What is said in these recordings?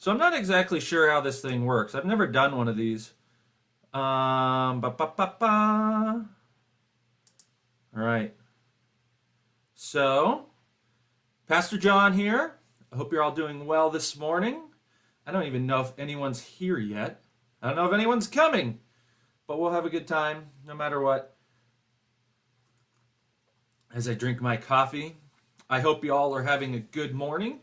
So I'm not exactly sure how this thing works. I've never done one of these. Ba, ba, ba, ba. All right. So, Pastor John here. I hope you're all doing well this morning. I don't even know if anyone's here yet. I don't know if anyone's coming, but we'll have a good time no matter what. As I drink my coffee, I hope you all are having a good morning.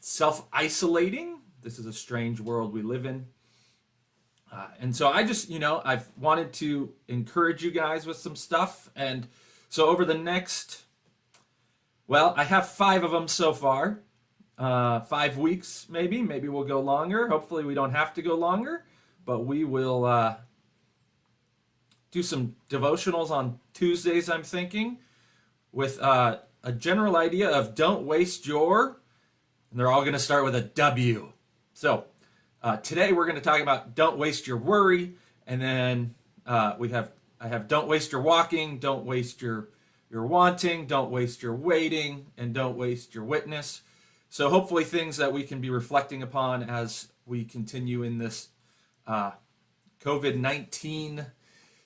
Self-isolating. This is a strange world we live in. And so I've wanted to encourage you guys with some stuff. And so over the next, I have 5 of them so far. 5 weeks, maybe. Maybe we'll go longer. Hopefully we don't have to go longer. But we will do some devotionals on Tuesdays, I'm thinking, with a general idea of don't waste your, and they're all going to start with a W. So today we're going to talk about don't waste your worry, and then I have don't waste your walking, don't waste your wanting, don't waste your waiting, and don't waste your witness. So hopefully things that we can be reflecting upon as we continue in this COVID-19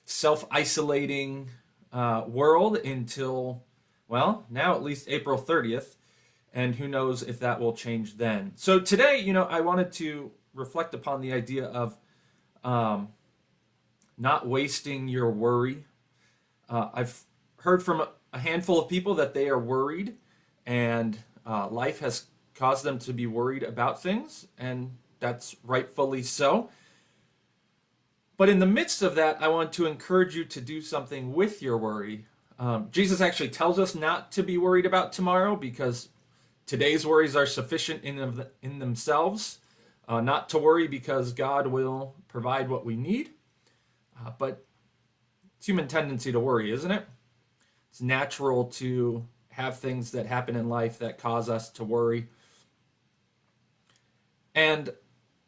self-isolating world until, now at least April 30th, and who knows if that will change then. So today, I wanted to reflect upon the idea of not wasting your worry. I've heard from a handful of people that they are worried, and life has caused them to be worried about things, and that's rightfully so. But in the midst of that, I want to encourage you to do something with your worry. Jesus actually tells us not to be worried about tomorrow because today's worries are sufficient in themselves. Not to worry because God will provide what we need. But it's human tendency to worry, isn't it? It's natural to have things that happen in life that cause us to worry. And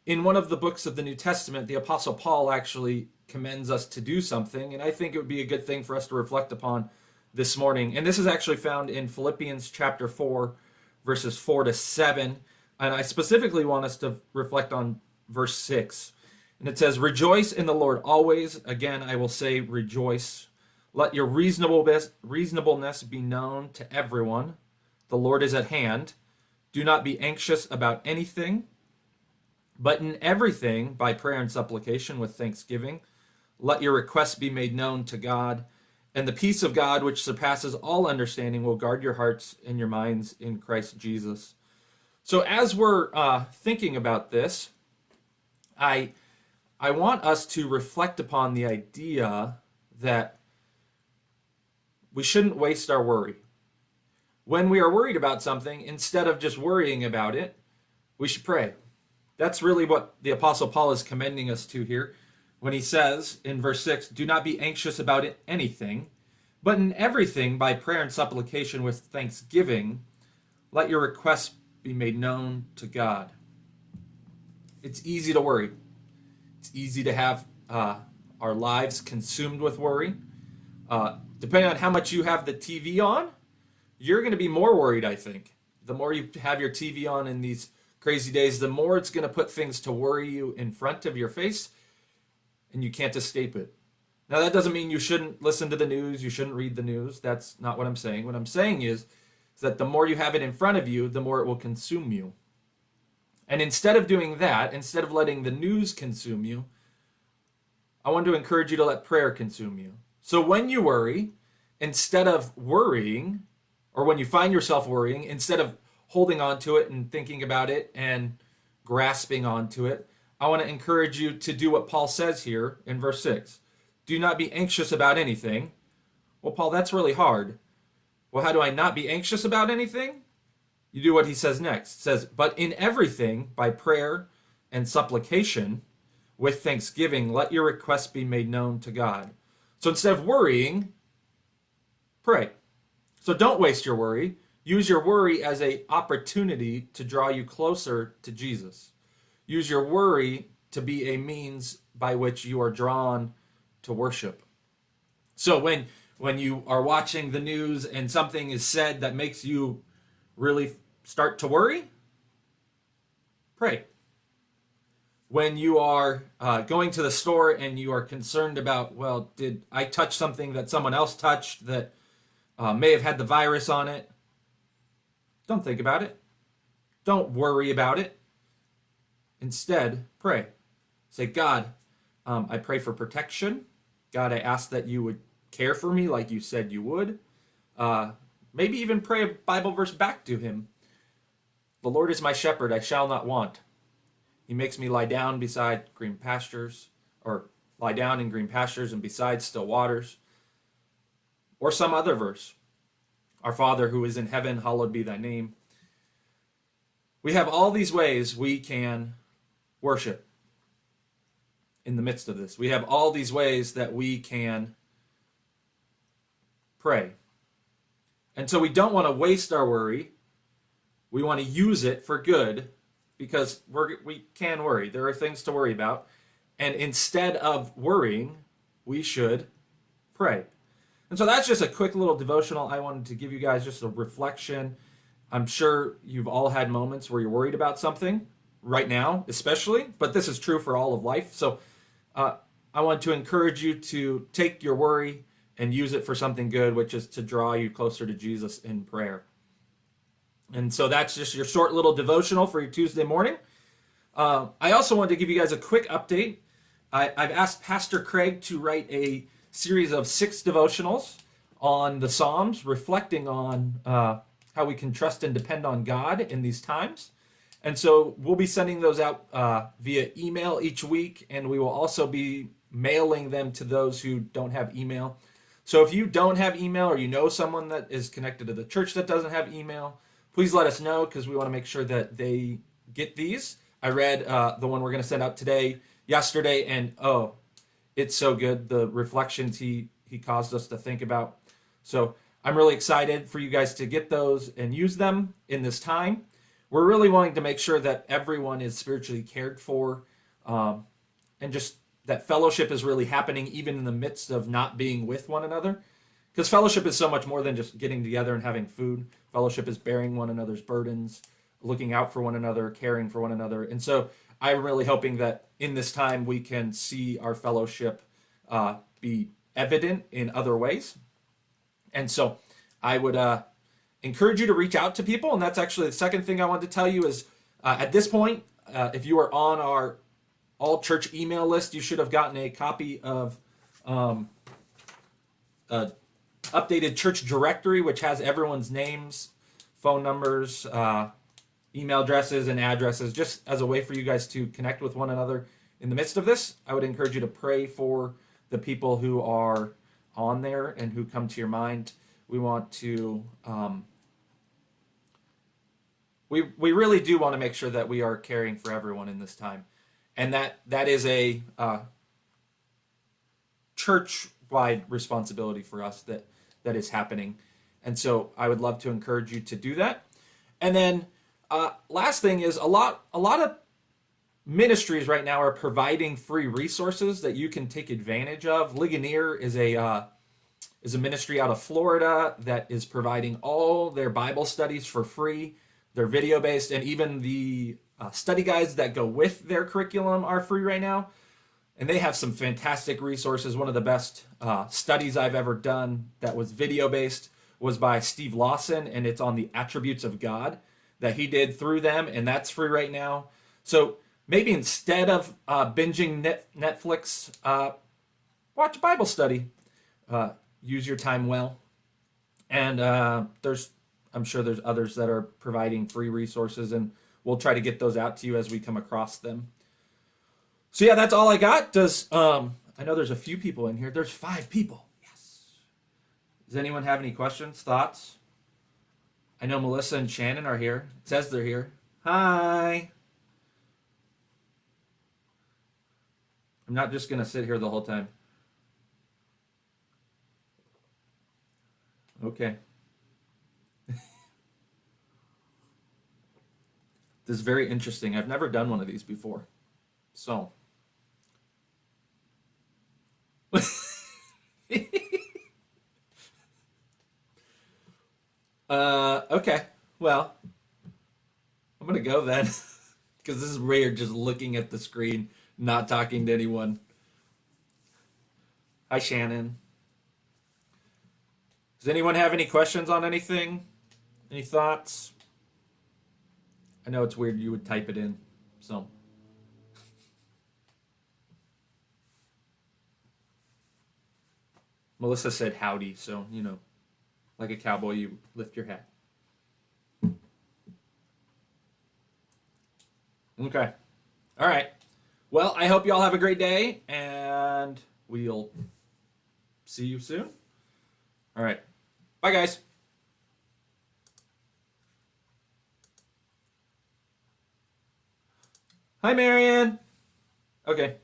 in one of the books of the New Testament, the Apostle Paul actually commends us to do something, and I think it would be a good thing for us to reflect upon this morning. And this is actually found in Philippians chapter 4, verses 4 to 7, and I specifically want us to reflect on verse 6. And it says, "Rejoice in the Lord always. Again, I will say rejoice. Let your reasonableness be known to everyone. The Lord is at hand. Do not be anxious about anything, but in everything, by prayer and supplication with thanksgiving, let your requests be made known to God, and the peace of God, which surpasses all understanding, will guard your hearts and your minds in Christ Jesus." So as we're thinking about this, I want us to reflect upon the idea that we shouldn't waste our worry. When we are worried about something, instead of just worrying about it, we should pray. That's really what the Apostle Paul is commending us to here when he says in verse 6, "Do not be anxious about anything, but in everything by prayer and supplication with thanksgiving, let your requests be made known to God." It's easy to worry. It's easy to have our lives consumed with worry. Depending on how much you have the TV on, you're going to be more worried, I think. The more you have your TV on in these crazy days, the more it's going to put things to worry you in front of your face, and you can't escape it. Now, that doesn't mean you shouldn't listen to the news, you shouldn't read the news. That's not what I'm saying. What I'm saying is that the more you have it in front of you, the more it will consume you. And instead of doing that, instead of letting the news consume you, I want to encourage you to let prayer consume you. So when you worry, instead of worrying, or when you find yourself worrying, instead of holding on to it and thinking about it and grasping onto it, I want to encourage you to do what Paul says here in verse 6. Do not be anxious about anything. Well, Paul, that's really hard. Well, how do I not be anxious about anything? You do what he says next. It says, "But in everything, by prayer and supplication, with thanksgiving, let your requests be made known to God." So instead of worrying, pray. So don't waste your worry. Use your worry as an opportunity to draw you closer to Jesus. Use your worry to be a means by which you are drawn to worship. So when you are watching the news and something is said that makes you really start to worry, pray. When you are going to the store and you are concerned about, well, did I touch something that someone else touched that may have had the virus on it? Don't think about it. Don't worry about it. Instead, pray. Say, God, I pray for protection. God, I ask that you would care for me like you said you would. Maybe even pray a Bible verse back to him. The Lord is my shepherd, I shall not want. He makes me lie down beside green pastures, or lie down in green pastures and beside still waters. Or some other verse. Our Father who is in heaven, hallowed be thy name. We have all these ways we can worship in the midst of this. We have all these ways that we can pray. And so we don't want to waste our worry. We want to use it for good, because we can worry. There are things to worry about. And instead of worrying, we should pray. And so that's just a quick little devotional. I wanted to give you guys just a reflection. I'm sure you've all had moments where you're worried about something right now, especially, but this is true for all of life. So I want to encourage you to take your worry and use it for something good, which is to draw you closer to Jesus in prayer. And so that's just your short little devotional for your Tuesday morning. I also wanted to give you guys a quick update. I've asked Pastor Craig to write a series of 6 devotionals on the Psalms, reflecting on how we can trust and depend on God in these times. And so we'll be sending those out via email each week, and we will also be mailing them to those who don't have email. So if you don't have email, or you know someone that is connected to the church that doesn't have email, please let us know, because we want to make sure that they get these. I read the one we're going to send out yesterday, and it's so good, the reflections he caused us to think about. So I'm really excited for you guys to get those and use them in this time. We're really wanting to make sure that everyone is spiritually cared for, and just that fellowship is really happening even in the midst of not being with one another. Because fellowship is so much more than just getting together and having food. Fellowship is bearing one another's burdens, looking out for one another, caring for one another. And so I'm really hoping that in this time we can see our fellowship be evident in other ways. And so I would encourage you to reach out to people. And that's actually the second thing I wanted to tell you is at this point, if you are on our all church email list, you should have gotten a copy of updated church directory, which has everyone's names, phone numbers, email addresses, and addresses, just as a way for you guys to connect with one another in the midst of this. I would encourage you to pray for the people who are on there and who come to your mind. We want to, we really do want to make sure that we are caring for everyone in this time. And that is a church-wide responsibility for us that is happening. And so I would love to encourage you to do that. And then last thing is a lot of ministries right now are providing free resources that you can take advantage of. Ligonier is a ministry out of Florida that is providing all their Bible studies for free. They're video-based, and even the study guides that go with their curriculum are free right now. And they have some fantastic resources. One of the best studies I've ever done that was video-based was by Steve Lawson, and it's on the attributes of God that he did through them, and that's free right now. So maybe instead of binging Netflix, watch a Bible study. Use your time well. And I'm sure there's others that are providing free resources, and we'll try to get those out to you as we come across them. So yeah, that's all I got. I know there's a few people in here. There's 5 people. Yes. Does anyone have any questions, thoughts? I know Melissa and Shannon are here. It says they're here. Hi. I'm not just going to sit here the whole time. Okay. This is very interesting. I've never done one of these before. So. Okay. Well, I'm going to go then. Because this is where you're just looking at the screen, not talking to anyone. Hi, Shannon. Does anyone have any questions on anything? Any thoughts? I know it's weird you would type it in, so. Melissa said howdy, so, you know, like a cowboy, you lift your hat. Okay. All right. Well, I hope you all have a great day, and we'll see you soon. All right. Bye, guys. Hi, Marianne. Okay.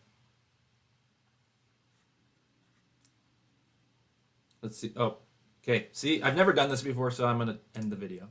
Let's see. Oh, okay. See, I've never done this before, so I'm going to end the video.